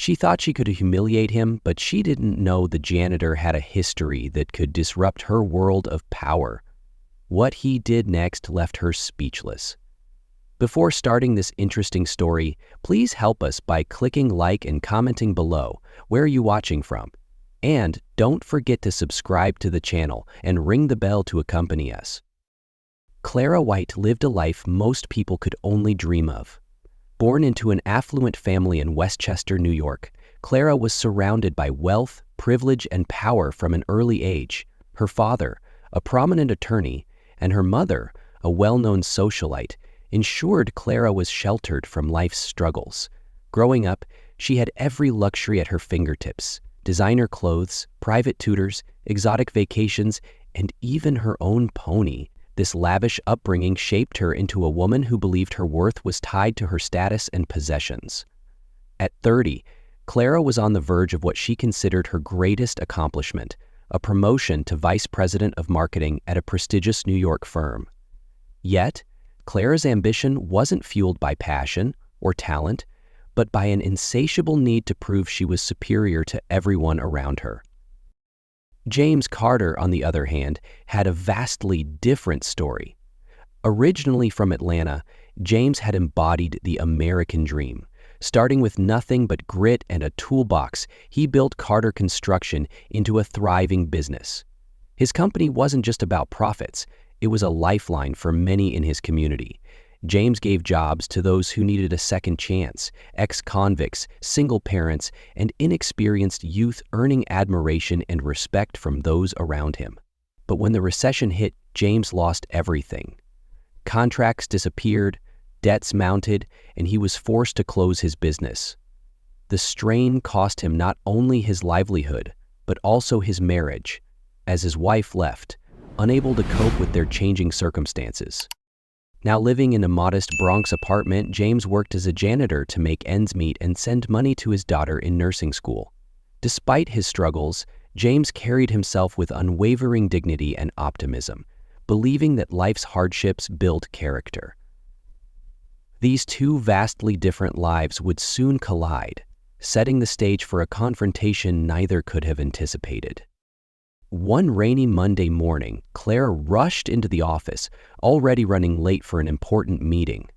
She thought she could humiliate him, but she didn't know the janitor had a history that could disrupt her world of power. What he did next left her speechless. Before starting this interesting story, please help us by clicking like and commenting below. Where are you watching from? And don't forget to subscribe to the channel and ring the bell to accompany us. Clara White lived a life most people could only dream of. Born into an affluent family in Westchester, New York, Clara was surrounded by wealth, privilege, and power from an early age. Her father, a prominent attorney, and her mother, a well-known socialite, ensured Clara was sheltered from life's struggles. Growing up, she had every luxury at her fingertips: designer clothes, private tutors, exotic vacations, and even her own pony. This lavish upbringing shaped her into a woman who believed her worth was tied to her status and possessions. At 30, Clara was on the verge of what she considered her greatest accomplishment, a promotion to vice president of marketing at a prestigious New York firm. Yet, Clara's ambition wasn't fueled by passion or talent, but by an insatiable need to prove she was superior to everyone around her. James Carter, on the other hand, had a vastly different story. Originally from Atlanta, James had embodied the American dream. Starting with nothing but grit and a toolbox, he built Carter Construction into a thriving business. His company wasn't just about profits, it was a lifeline for many in his community. James gave jobs to those who needed a second chance: ex-convicts, single parents, and inexperienced youth, earning admiration and respect from those around him. But when the recession hit, James lost everything. Contracts disappeared, debts mounted, and he was forced to close his business. The strain cost him not only his livelihood, but also his marriage, as his wife left, unable to cope with their changing circumstances. Now living in a modest Bronx apartment, James worked as a janitor to make ends meet and send money to his daughter in nursing school. Despite his struggles, James carried himself with unwavering dignity and optimism, believing that life's hardships build character. These two vastly different lives would soon collide, setting the stage for a confrontation neither could have anticipated. One rainy Monday morning, Clara rushed into the office, already running late for an important meeting.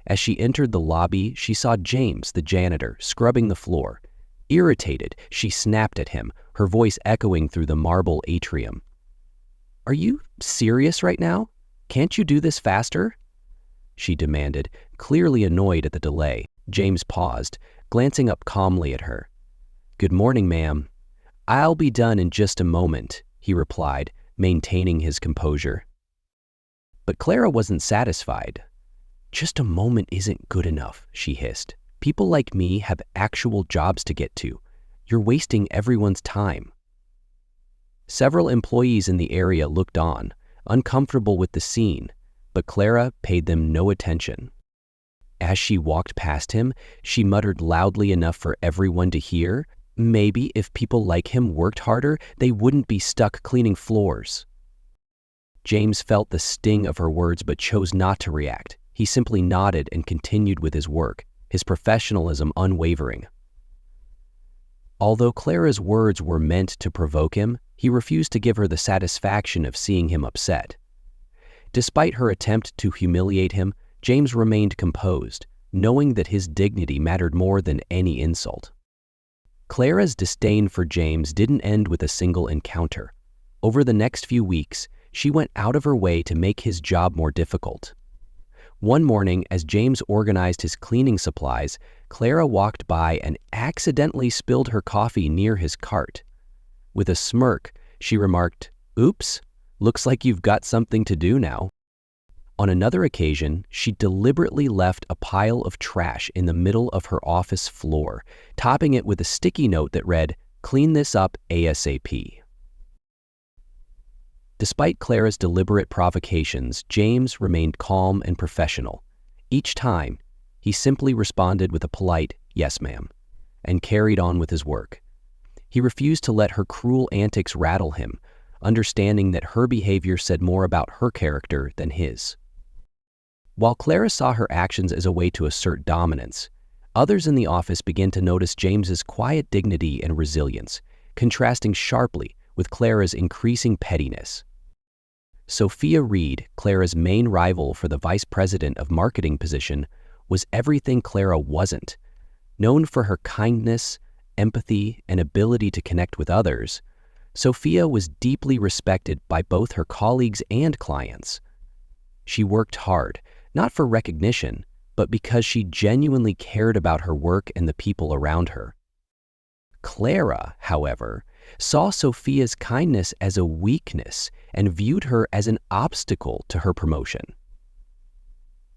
As she entered the lobby, she saw James, the janitor, scrubbing the floor. Irritated, she snapped at him, her voice echoing through the marble atrium. "Are you serious right now? Can't you do this faster?" she demanded, clearly annoyed at the delay. James paused, glancing up calmly at her. "Good morning, ma'am. I'll be done in just a moment," he replied, maintaining his composure. But Clara wasn't satisfied. "Just a moment isn't good enough," she hissed. "People like me have actual jobs to get to. You're wasting everyone's time." Several employees in the area looked on, uncomfortable with the scene, but Clara paid them no attention. As she walked past him, she muttered loudly enough for everyone to hear, "Maybe if people like him worked harder, they wouldn't be stuck cleaning floors." James felt the sting of her words but chose not to react. He simply nodded and continued with his work, his professionalism unwavering. Although Clara's words were meant to provoke him, he refused to give her the satisfaction of seeing him upset. Despite her attempt to humiliate him, James remained composed, knowing that his dignity mattered more than any insult. Clara's disdain for James didn't end with a single encounter. Over the next few weeks, she went out of her way to make his job more difficult. One morning, as James organized his cleaning supplies, Clara walked by and accidentally spilled her coffee near his cart. With a smirk, she remarked, "Oops, looks like you've got something to do now." On another occasion, she deliberately left a pile of trash in the middle of her office floor, topping it with a sticky note that read, "Clean this up ASAP." Despite Clara's deliberate provocations, James remained calm and professional. Each time, he simply responded with a polite, "Yes, ma'am," and carried on with his work. He refused to let her cruel antics rattle him, understanding that her behavior said more about her character than his. While Clara saw her actions as a way to assert dominance, Others in the office began to notice James's quiet dignity and resilience, contrasting sharply with Clara's increasing pettiness. Sophia Reed, Clara's main rival for the vice president of marketing position, was everything Clara wasn't. Known for her kindness, empathy, and ability to connect with others, Sophia was deeply respected by both her colleagues and clients. She worked hard, not for recognition, but because she genuinely cared about her work and the people around her. Clara, however, saw Sophia's kindness as a weakness and viewed her as an obstacle to her promotion.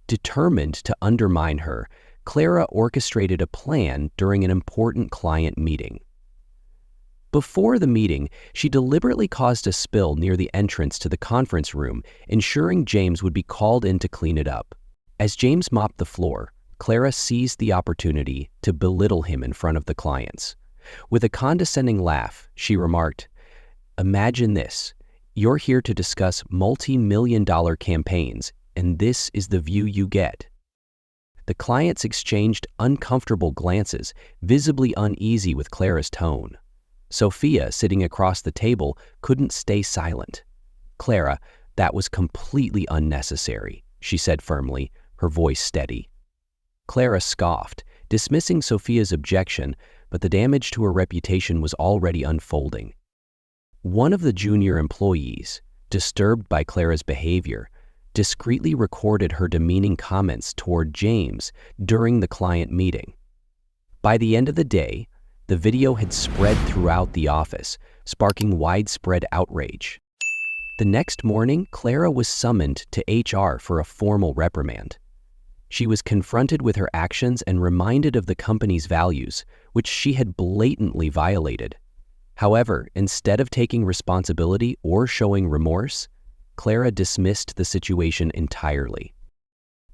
Determined to undermine her, Clara orchestrated a plan during an important client meeting. Before the meeting, she deliberately caused a spill near the entrance to the conference room, ensuring James would be called in to clean it up. As James mopped the floor, Clara seized the opportunity to belittle him in front of the clients. With a condescending laugh, she remarked, "Imagine this. You're here to discuss multi-million-dollar campaigns, and this is the view you get." The clients exchanged uncomfortable glances, visibly uneasy with Clara's tone. Sophia, sitting across the table, couldn't stay silent. "Clara, that was completely unnecessary," she said firmly, her voice steady. Clara scoffed, dismissing Sophia's objection, but the damage to her reputation was already unfolding. One of the junior employees, disturbed by Clara's behavior, discreetly recorded her demeaning comments toward James during the client meeting. By the end of the day, the video had spread throughout the office, sparking widespread outrage. The next morning, Clara was summoned to HR for a formal reprimand. She was confronted with her actions and reminded of the company's values, which she had blatantly violated. However, instead of taking responsibility or showing remorse, Clara dismissed the situation entirely.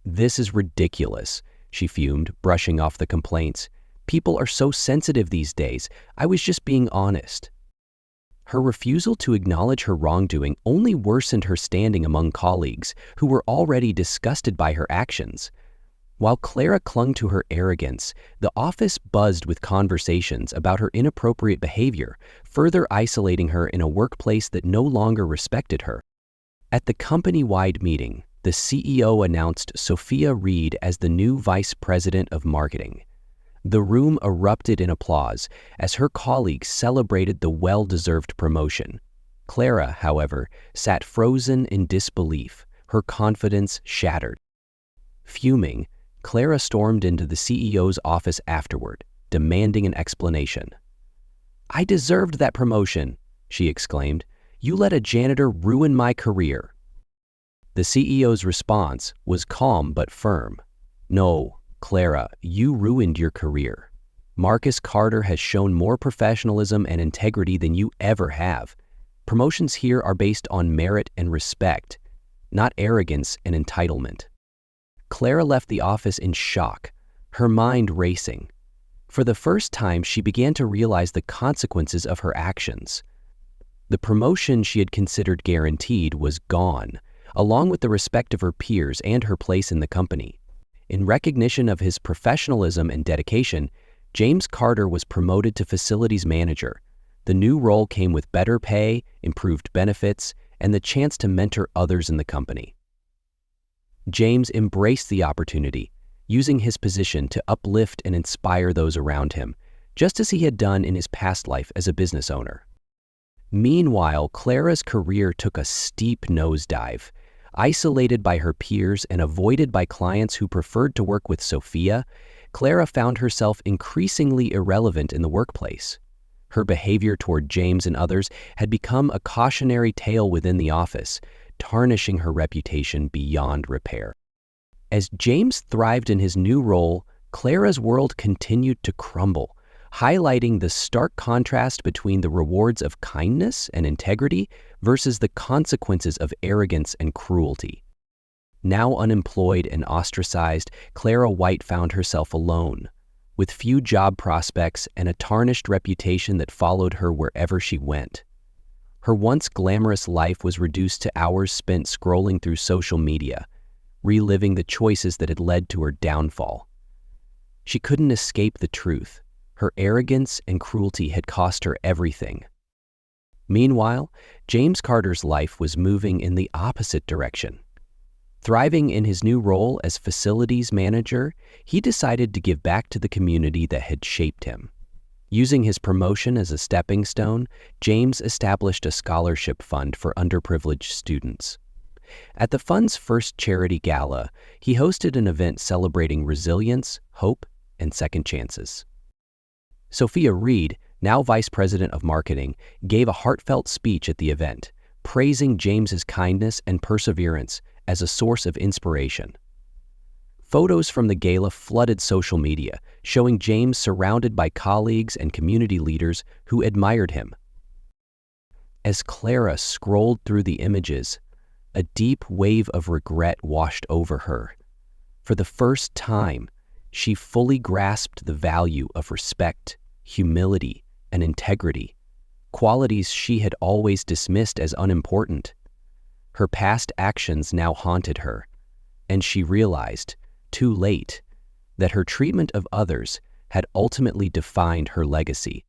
"This is ridiculous," she fumed, brushing off the complaints. "People are so sensitive these days. I was just being honest." Her refusal to acknowledge her wrongdoing only worsened her standing among colleagues who were already disgusted by her actions. While Clara clung to her arrogance, the office buzzed with conversations about her inappropriate behavior, further isolating her in a workplace that no longer respected her. At the company-wide meeting, the CEO announced Sophia Reed as the new vice president of marketing. The room erupted in applause as her colleagues celebrated the well-deserved promotion. Clara, however, sat frozen in disbelief, her confidence shattered. Fuming, Clara stormed into the CEO's office afterward, demanding an explanation. "I deserved that promotion," she exclaimed. "You let a janitor ruin my career." The CEO's response was calm but firm. "No, Clara, you ruined your career. Marcus Carter has shown more professionalism and integrity than you ever have. Promotions here are based on merit and respect, not arrogance and entitlement." Clara left the office in shock, her mind racing. For the first time, she began to realize the consequences of her actions. The promotion she had considered guaranteed was gone, along with the respect of her peers and her place in the company. In recognition of his professionalism and dedication, James Carter was promoted to facilities manager. The new role came with better pay, improved benefits, and the chance to mentor others in the company. James embraced the opportunity, using his position to uplift and inspire those around him, just as he had done in his past life as a business owner. Meanwhile, Clara's career took a steep nosedive. Isolated by her peers and avoided by clients who preferred to work with Sophia, Clara found herself increasingly irrelevant in the workplace. Her behavior toward James and others had become a cautionary tale within the office, tarnishing her reputation beyond repair. As James thrived in his new role, Clara's world continued to crumble, highlighting the stark contrast between the rewards of kindness and integrity versus the consequences of arrogance and cruelty. Now unemployed and ostracized, Clara White found herself alone, with few job prospects and a tarnished reputation that followed her wherever she went. Her once glamorous life was reduced to hours spent scrolling through social media, reliving the choices that had led to her downfall. She couldn't escape the truth. Her arrogance and cruelty had cost her everything. Meanwhile, James Carter's life was moving in the opposite direction. Thriving in his new role as facilities manager, he decided to give back to the community that had shaped him. Using his promotion as a stepping stone, James established a scholarship fund for underprivileged students. At the fund's first charity gala, he hosted an event celebrating resilience, hope, and second chances. Sophia Reed, now Vice President of Marketing, gave a heartfelt speech at the event, praising James's kindness and perseverance as a source of inspiration. Photos from the gala flooded social media, showing James surrounded by colleagues and community leaders who admired him. As Clara scrolled through the images, a deep wave of regret washed over her. For the first time, she fully grasped the value of respect, humility, and integrity, qualities she had always dismissed as unimportant. Her past actions now haunted her, and she realized, too late, that her treatment of others had ultimately defined her legacy.